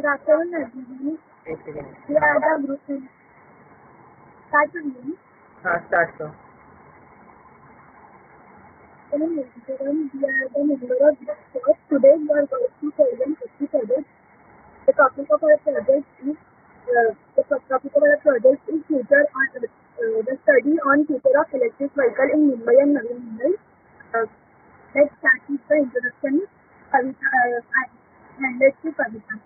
Good afternoon, everyone. We are the group in start to name. Start, sir. We are the member of this course. Today we are going to present 50 projects. The topic of our project is future on the study on future of electric vehicle in Mumbai and Navi Mumbai. Let's start with the introduction. Kavita, and let's see Kavita.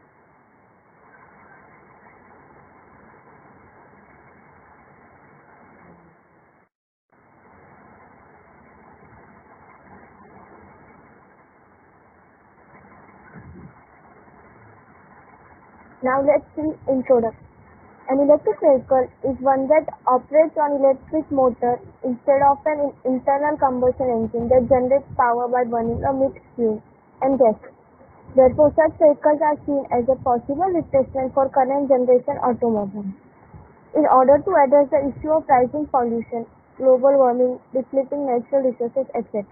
Now let's see introduction. An electric vehicle is one that operates on electric motor instead of an internal combustion engine that generates power by burning a mixed fuel and gas. Therefore, such vehicles are seen as a possible replacement for current generation automobiles. In order to address the issue of rising pollution, global warming, depleting natural resources, etc.,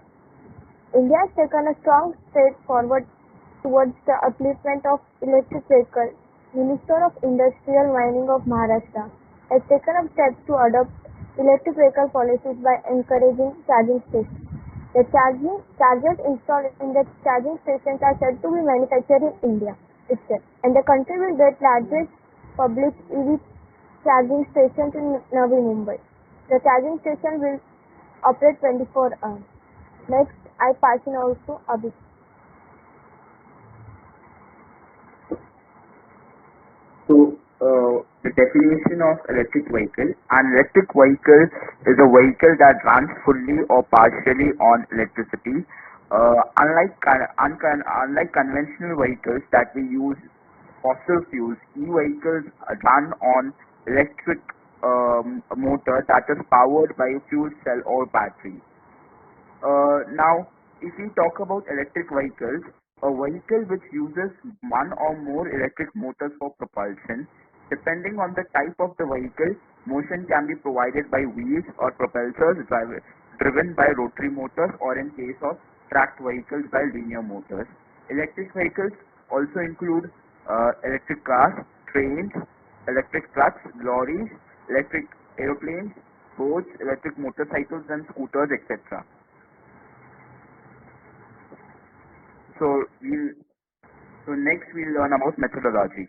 India has taken a strong step forward towards the upliftment of electric vehicles. Minister of Industrial Mining of Maharashtra has taken up steps to adopt electric vehicle policies by encouraging charging stations. The chargers installed in the charging stations are said to be manufactured in India itself, and the country will get largest public EV charging stations in Navi Mumbai. The charging station will operate 24 hours. Next, I pass in also Abhi. So, the definition of electric vehicle. An electric vehicle is a vehicle that runs fully or partially on electricity. Unlike conventional vehicles that we use fossil fuels, e-vehicles run on electric motor that is powered by a fuel cell or battery. Now, if we talk about electric vehicles, a vehicle which uses one or more electric motors for propulsion. Depending on the type of the vehicle, motion can be provided by wheels or propulsors driven by rotary motors, or in case of tracked vehicles by linear motors. Electric vehicles also include electric cars, trains, electric trucks, lorries, electric aeroplanes, boats, electric motorcycles and scooters, etc. So next we'll learn about methodology.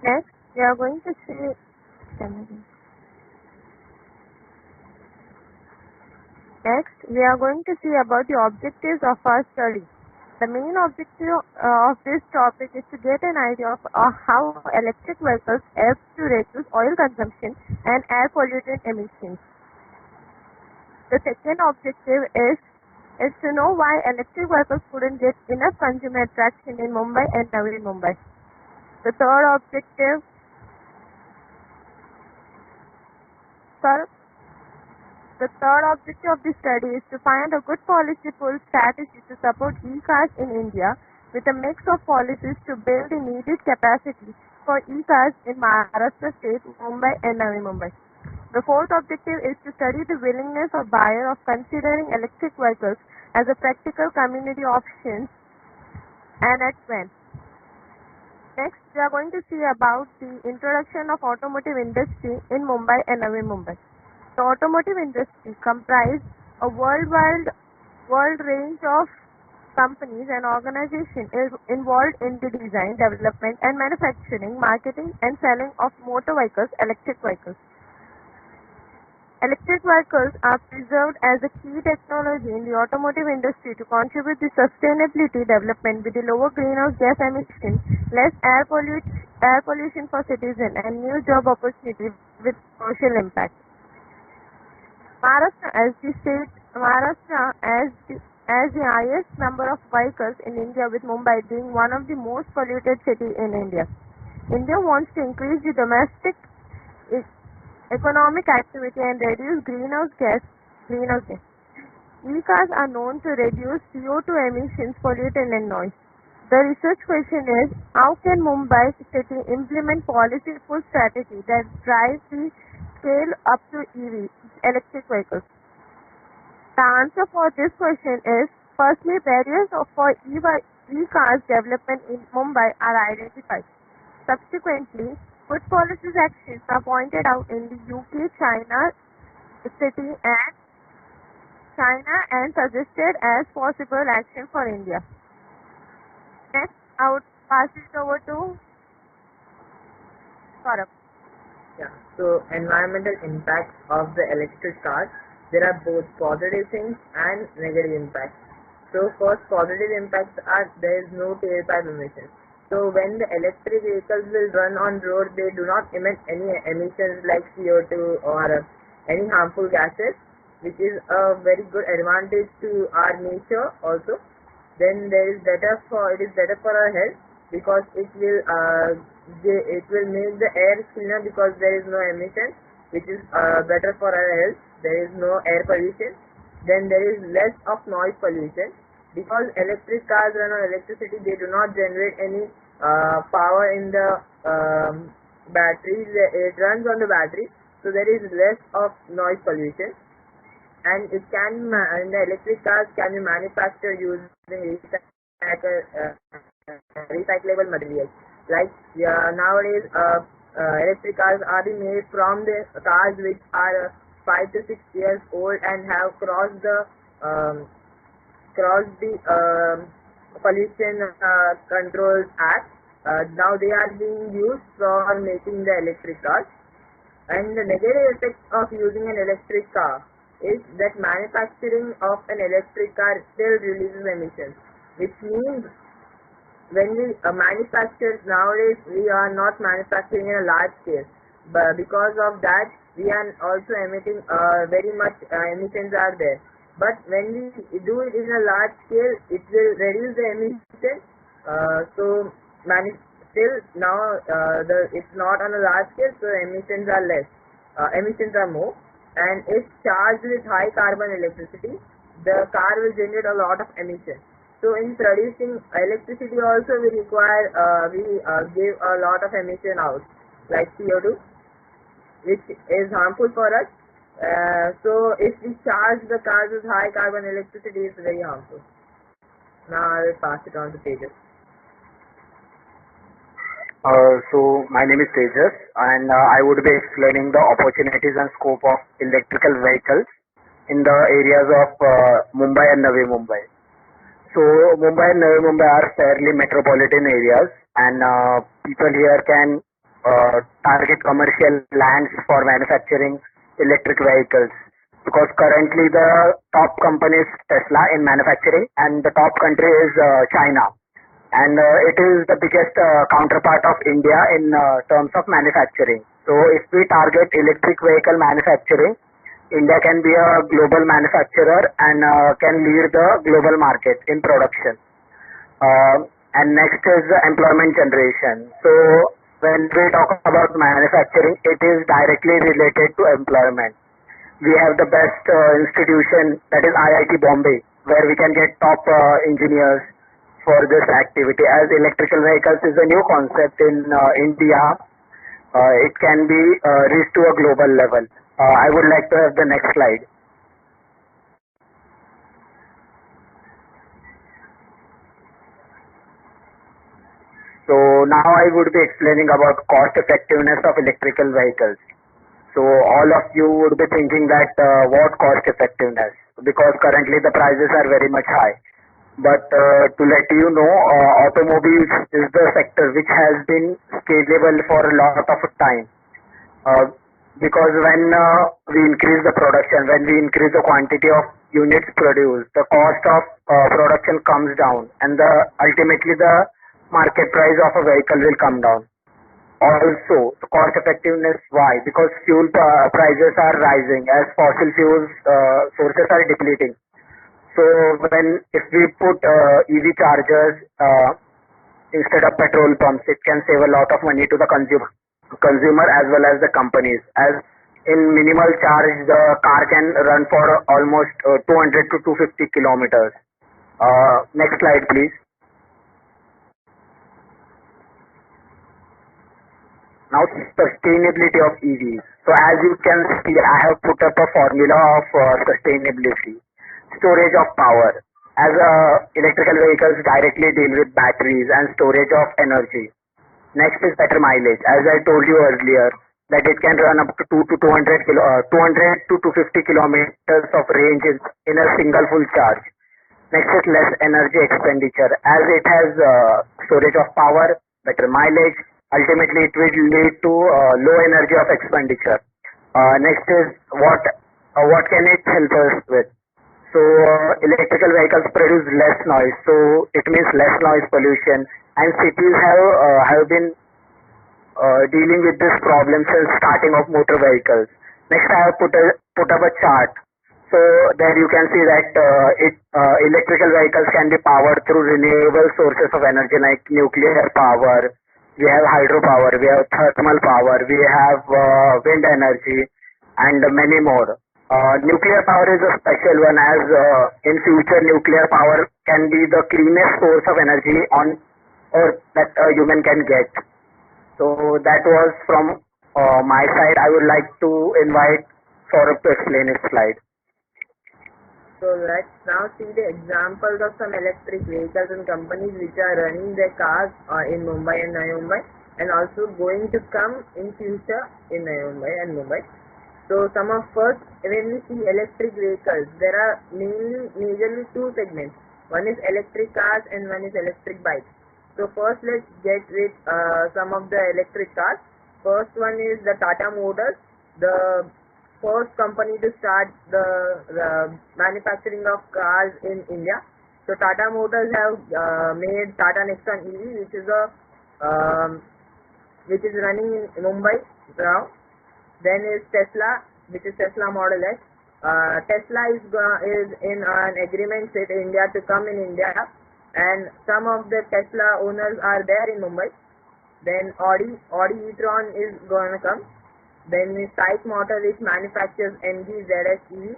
Next, we are going to see about the objectives of our study. The main objective of this topic is to get an idea of how electric vehicles help to reduce oil consumption and air pollutant emissions. The second objective is to know why electric vehicles couldn't get enough consumer traction in Mumbai and Navi Mumbai. The third objective of this study is to find a good policy pull strategy to support e-cars in India with a mix of policies to build the needed capacity for e-cars in Maharashtra state, Mumbai and Navi Mumbai. The fourth objective is to study the willingness of buyer of considering electric vehicles as a practical community option and at when. Next, we are going to see about the introduction of automotive industry in Mumbai and Navi Mumbai. The automotive industry comprises a world range of companies and organizations involved in the design, development and manufacturing, marketing and selling of motor vehicles, electric vehicles. Electric vehicles are preserved as a key technology in the automotive industry to contribute to sustainability development with the lower greenhouse gas emissions less air pollution for citizens, and new job opportunities with social impact. Maharashtra as the highest number of vehicles in India, with Mumbai being one of the most polluted cities in India. India wants to increase the domestic e- economic activity and reduce greenhouse gas. E-cars are known to reduce CO2 emissions, pollution and noise. The research question is, how can Mumbai city implement policy-full strategy that drives the scale up to EV, electric vehicles? The answer for this question is, firstly, barriers for e-cars development in Mumbai are identified. Subsequently, good policies actions are pointed out in the UK, city and suggested as possible action for India. Next, I would pass it over to Saurabh. Yeah. So environmental impact of the electric cars. There are both positive things and negative impacts. So first, positive impacts are there is no tailpipe emissions. So when the electric vehicles will run on road, they do not emit any emissions like CO2 or any harmful gases, which is a very good advantage to our nature also. Then it is better for our health, because it will make the air cleaner, because there is no emission, which is better for our health. There is no air pollution. Then there is less of noise pollution, because electric cars run on electricity. They do not generate any power in the battery. It runs on the battery, so there is less of noise pollution. And the electric cars can be manufactured using recyclable materials. Like nowadays, electric cars are being made from the cars which are 5 to 6 years old and have crossed the Pollution Controls Act. Now they are being used for making the electric cars. And the negative effect of using an electric car is that manufacturing of an electric car still releases emissions, which means when we manufacture nowadays, we are not manufacturing in a large scale, but because of that we are also emitting very much emissions are there. But when we do it in a large scale, it will reduce the emissions. Still now it's not on a large scale, so emissions are less. Emissions are more. And if charged with high carbon electricity, the car will generate a lot of emissions. So in producing electricity also we require give a lot of emission out, like CO2, which is harmful for us. So if we charge the cars with high carbon electricity, it's very harmful. Now I will pass it on to Tejas. So my name is Tejas, and I would be explaining the opportunities and scope of electrical vehicles in the areas of Mumbai and Navi Mumbai. So Mumbai and Navi Mumbai are fairly metropolitan areas, and people here can target commercial lands for manufacturing electric vehicles, because currently the top company is Tesla in manufacturing, and the top country is China. And it is the biggest counterpart of India in terms of manufacturing. So if we target electric vehicle manufacturing, India can be a global manufacturer and can lead the global market in production. And next is the employment generation. So when we talk about manufacturing, it is directly related to employment. We have the best institution, that is IIT Bombay, where we can get top engineers for this activity. As electrical vehicles is a new concept in India, it can be reached to a global level. I would like to have the next slide. So now I would be explaining about cost effectiveness of electrical vehicles. So all of you would be thinking that what cost effectiveness, because currently the prices are very much high. But to let you know, automobiles is the sector which has been scalable for a lot of time. Because when we increase the production, when we increase the quantity of units produced, the cost of production comes down, and ultimately the market price of a vehicle will come down. Also, the cost effectiveness, why? Because fuel prices are rising as fossil fuels sources are depleting. So if we put EV chargers instead of petrol pumps, it can save a lot of money to the consumer as well as the companies. As in minimal charge, the car can run for almost 200 to 250 kilometers. Next slide, please. Now, sustainability of EVs. So as you can see, I have put up a formula of sustainability. Storage of power. As electrical vehicles directly deal with batteries and storage of energy. Next is better mileage. As I told you earlier, that it can run up to 200 to 250 kilometers of range in a single full charge. Next is less energy expenditure. As it has storage of power, better mileage, ultimately it will lead to low energy of expenditure. Next is what can it help us with? So electrical vehicles produce less noise, so it means less noise pollution, and cities have been dealing with this problem since starting of motor vehicles. Next, I have put up a chart. So there you can see that electrical vehicles can be powered through renewable sources of energy like nuclear power, we have hydropower, we have thermal power, we have wind energy, and many more. Nuclear power is a special one, as in future nuclear power can be the cleanest source of energy on Earth that a human can get. So that was from my side. I would like to invite Saurabh to explain his slide. So let's now see the examples of some electric vehicles and companies which are running their cars in Mumbai and Navi Mumbai, and also going to come in future in Navi Mumbai and Mumbai. So some of first, when we see electric vehicles, there are majorly two segments. One is electric cars and one is electric bikes. So first let's get with some of the electric cars. First one is the Tata Motors, the first company to start the manufacturing of cars in India. So Tata Motors have made Tata Nexon EV, which is running in Mumbai now. Then is Tesla, which is Tesla Model S. Tesla is in an agreement with India to come in India, and some of the Tesla owners are there in Mumbai. Then Audi e-tron is gonna come. Then is SAIC Motor, which manufactures MG ZS EV,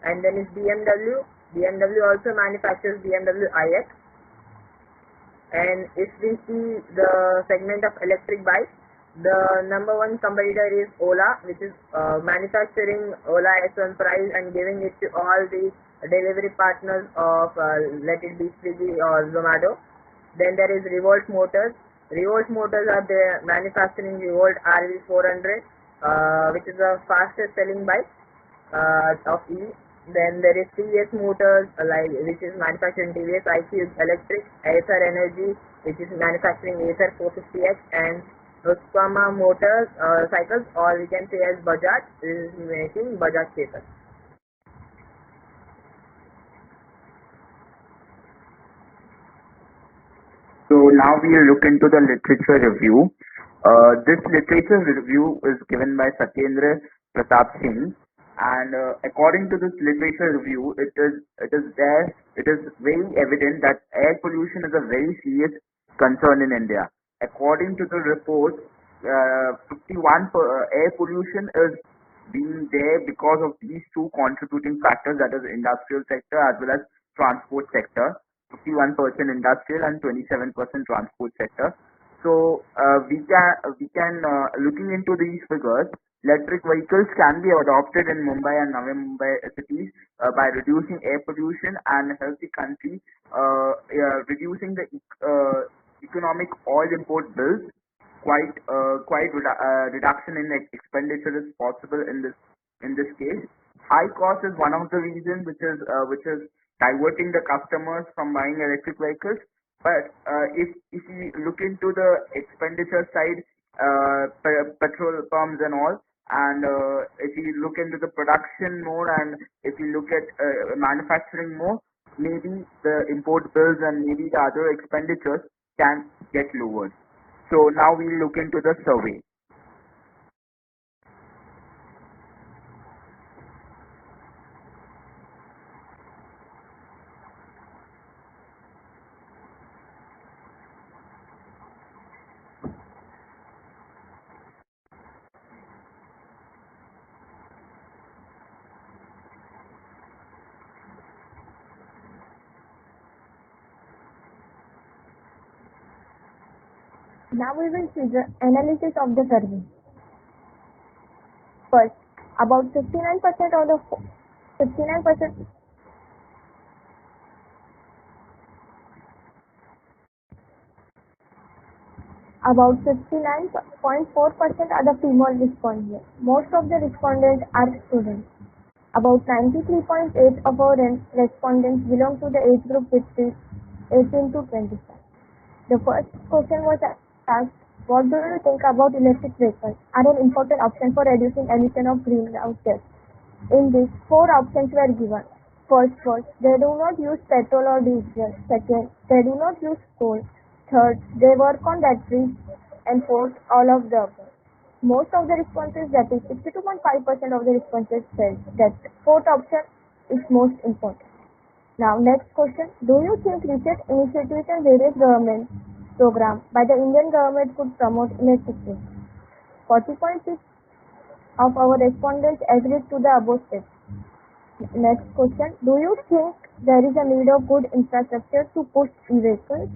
and then is BMW. BMW also manufactures BMW iX. And if we see the segment of electric bikes, the number one competitor is Ola, which is manufacturing Ola S1 price and giving it to all the delivery partners of let it be Swiggy or Zomato. Then there is Revolt Motors. Revolt Motors are the manufacturing Revolt RV400. Which is the fastest selling bike of EV. Then there is TVS Motors, which is manufacturing TVS iQube Electric, Aether Energy, which is manufacturing Aether 450X, and Husqvarna Motors cycles, or we can say as Bajaj, is making Bajaj Chetak. So now we'll look into the literature review. This literature review is given by Satyendra Pratap Singh, and according to this literature review, it is very evident that air pollution is a very serious concern in India. According to the report, 51 air pollution is being there because of these two contributing factors, that is industrial sector as well as transport sector. 51% industrial and 27% transport sector. So we can looking into these figures, electric vehicles can be adopted in Mumbai and Navi Mumbai cities by reducing air pollution and help the country reducing the economic oil import bills. Reduction in expenditure is possible in this case. High cost is one of the reasons which is diverting the customers from buying electric vehicles. But if you look into the expenditure side, petrol pumps and all, and if you look into the production more, and if you look at manufacturing more, maybe the import bills and maybe the other expenditures can get lowered. So now we'll look into the survey. Now we will see the analysis of the survey. First, about 59% of the 59% about 59.4% are the female respondents. Most of the respondents are students. About 93.8% of our respondents belong to the age group between 18 to 25. The first question was asked, what do you think about electric vehicles are an important option for reducing emission of greenhouse gases? In this, 4 options were given. First was, they do not use petrol or diesel. Second, they do not use coal. Third, they work on batteries. And fourth, all of the above. Most of the responses, that is 62.5% of the responses, said that fourth option is most important. Now, next question. Do you think research initiatives and various government programs by the Indian government could promote electric vehicles? 40.6% of our respondents agreed to the above steps. Next question. Do you think there is a need of good infrastructure to push e-vehicles?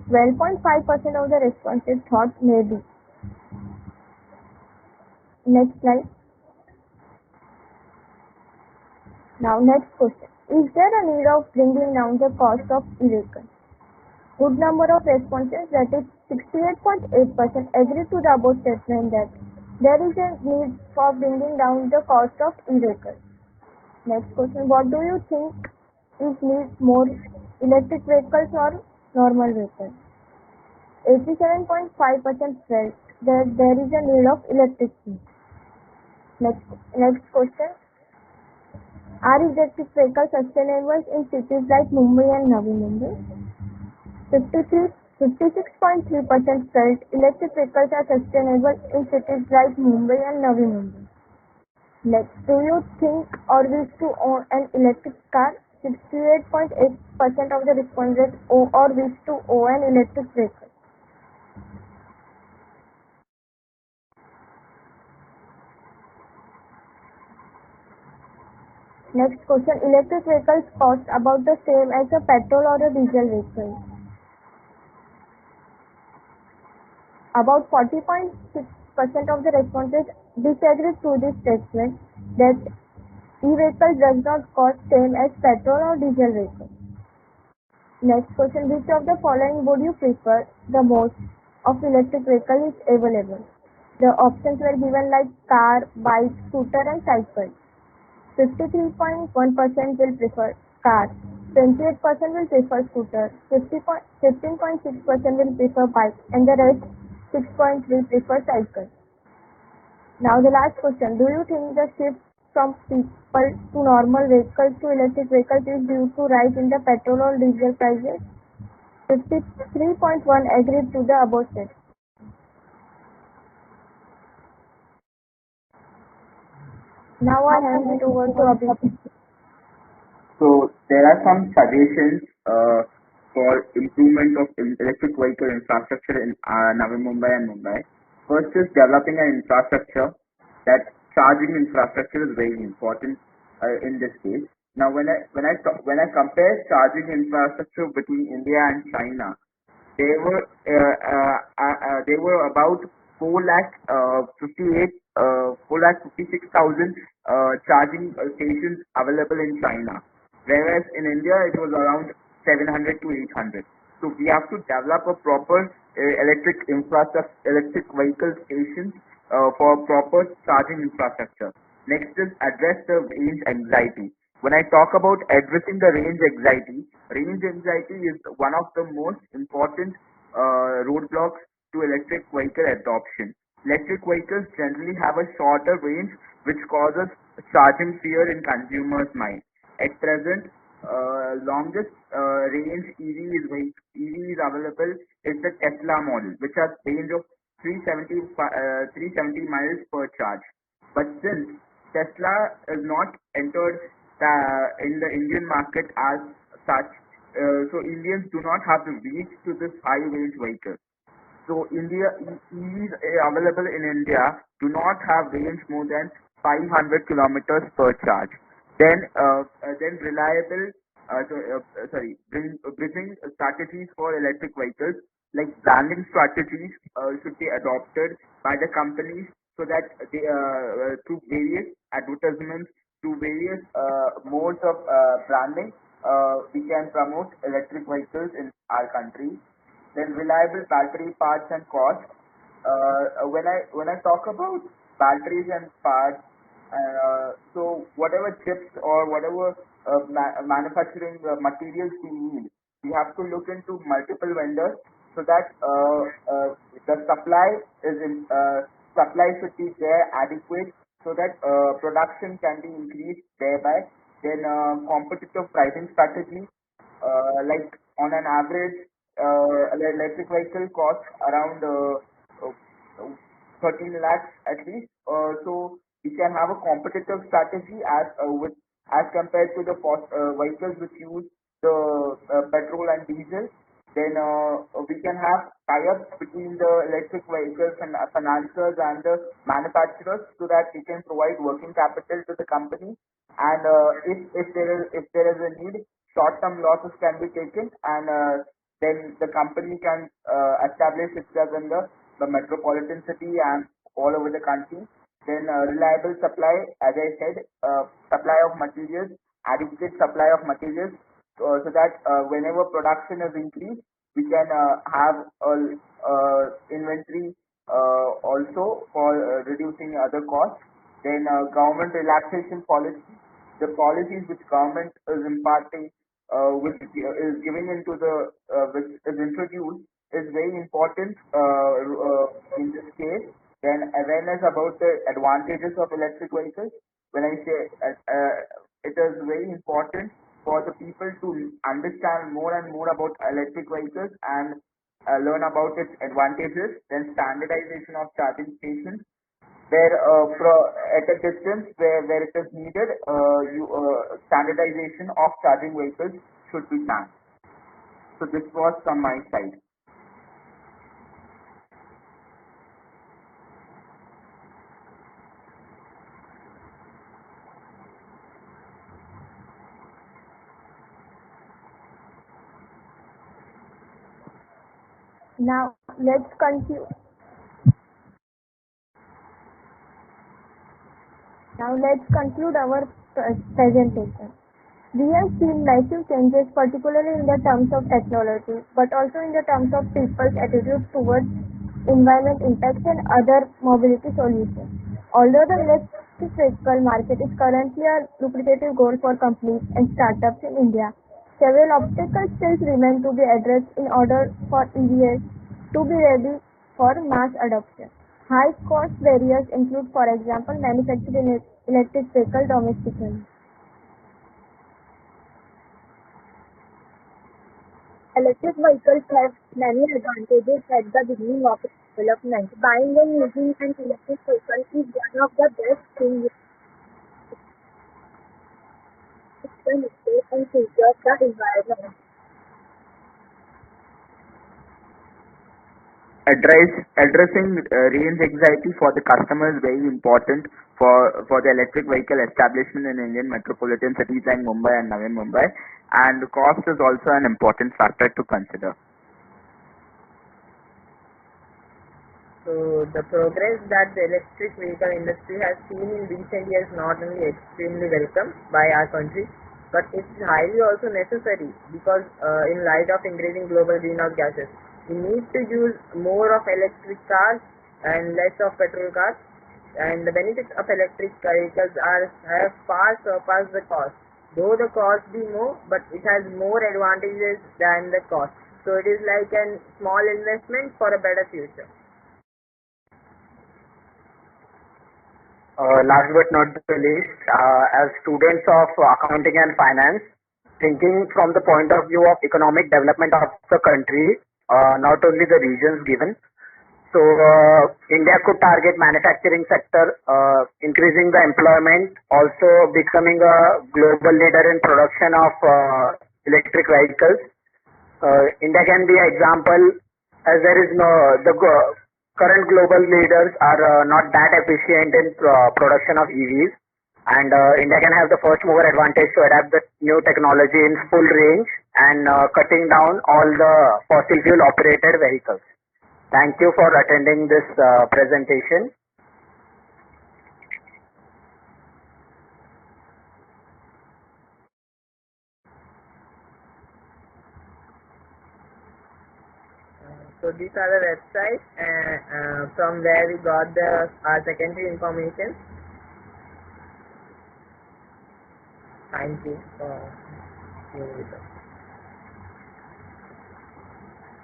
12.5% of the responses thought maybe. Next slide. Now, next question. Is there a need of bringing down the cost of e-vehicles? Good number of responses, that is 68.8%, agree to the above statement that there is a need for bringing down the cost of e-vehicles. Next question. What do you think is need more, electric vehicles or normal vehicles? 87.5% felt that there is a need of electric vehicles. Next question. Are electric vehicles sustainable in cities like Mumbai and Navi Mumbai? 56.3% felt electric vehicles are sustainable in cities like Mumbai and Navi Mumbai. Next, do you think or wish to own an electric car? 68.8% of the respondents own or wish to own an electric vehicle. Next question. Electric vehicles cost about the same as a petrol or a diesel vehicle. About 40.6% of the responses disagree to this statement that e-vehicle does not cost same as petrol or diesel vehicle. Next question. Which of the following would you prefer the most of electric vehicle is available? The options were given like car, bike, scooter and cycle. 53.1% will prefer car, 28% will prefer scooter, 15.6% will prefer bike, and the rest 6.3% prefer cycle. Now the last question. Do you think the shift from people to normal vehicles to electric vehicles is due to rise in the petrol or diesel prices? 53.1% agreed to the above step. Now I hand it over to Abhishek. So there are some suggestions for improvement of electric vehicle infrastructure in Navi Mumbai and Mumbai. First is developing an infrastructure. That charging infrastructure is very important in this case. Now when I compare charging infrastructure between India and China, they were about 4,56,000 charging stations available in China, whereas in India it was around 700 to 800. So we have to develop a proper electric vehicle stations for proper charging infrastructure. Next is address the range anxiety. When I talk about addressing the range anxiety is one of the most important roadblocks to electric vehicle adoption. Electric vehicles generally have a shorter range, which causes charging fear in consumers' mind. At present, longest range EV is available is the Tesla model, which has range of 370 miles per charge. But since Tesla is not entered in the Indian market as such, so Indians do not have the reach to this high range vehicle. So EVs available in India do not have range more than 500 kilometers per charge. Then reliable, bridging strategies for electric vehicles like branding strategies should be adopted by the companies so that they, through various advertisements, through various modes of branding, we can promote electric vehicles in our country. Then reliable battery parts and cost. When I talk about batteries and parts, so whatever chips or whatever manufacturing materials we need, we have to look into multiple vendors so that the supply should be there adequate so that production can be increased thereby. Then competitive pricing strategy, like on an average, electric vehicle costs around 13 lakhs at least. So we can have a competitive strategy as compared to the vehicles which use the petrol and diesel. Then we can have tie-ups between the electric vehicles and financiers and the manufacturers so that we can provide working capital to the company. And if there is a need, short-term losses can be taken, and then the company can establish itself in the metropolitan city and all over the country. Then reliable supply, as I said, supply of materials, adequate supply of materials, so that whenever production is increased, we can have inventory also for reducing other costs. Then government relaxation policy, the policies which government is imparting, which is giving into which is introduced, is very important in this case. Then awareness about the advantages of electric vehicles. When I say it is very important for the people to understand more and more about electric vehicles and learn about its advantages. Then standardization of charging stations, where at a distance where it is needed, standardization of charging vehicles should be done. So this was from my side. Now let's conclude. Now let's conclude our presentation. We have seen massive changes, particularly in the terms of technology, but also in the terms of people's attitudes towards environment impacts and other mobility solutions. Although the electric vehicle market is currently a lucrative goal for companies and startups in India, several obstacles still remain to be addressed in order for EVs to be ready for mass adoption. High cost barriers include, for example, manufacturing electric vehicle domestically. Electric vehicles have many advantages at the beginning of its development. Buying and using an electric vehicle is one of the best things to maintain and preserve the environment. Addressing range anxiety for the customer is very important for the electric vehicle establishment in Indian metropolitan cities like Mumbai and Navi Mumbai, and cost is also an important factor to consider. So the progress that the electric vehicle industry has seen in recent years not only extremely welcome by our country, but it's highly also necessary because in light of increasing global greenhouse gases, we need to use more of electric cars and less of petrol cars. And the benefits of electric vehicles have far surpassed the cost. Though the cost be more, but it has more advantages than the cost. So it is like a small investment for a better future. Last but not the least, as students of accounting and finance, thinking from the point of view of economic development of the country, not only the regions given. So India could target manufacturing sector, increasing the employment, also becoming a global leader in production of electric vehicles. India can be an example, as there is current global leaders are not that efficient in production of EVs, and India can have the first mover advantage to adapt the new technology in full range and cutting down all the fossil fuel operated vehicles. Thank you for attending this presentation. So these are the websites from where we got our secondary information. Thank you for being with us.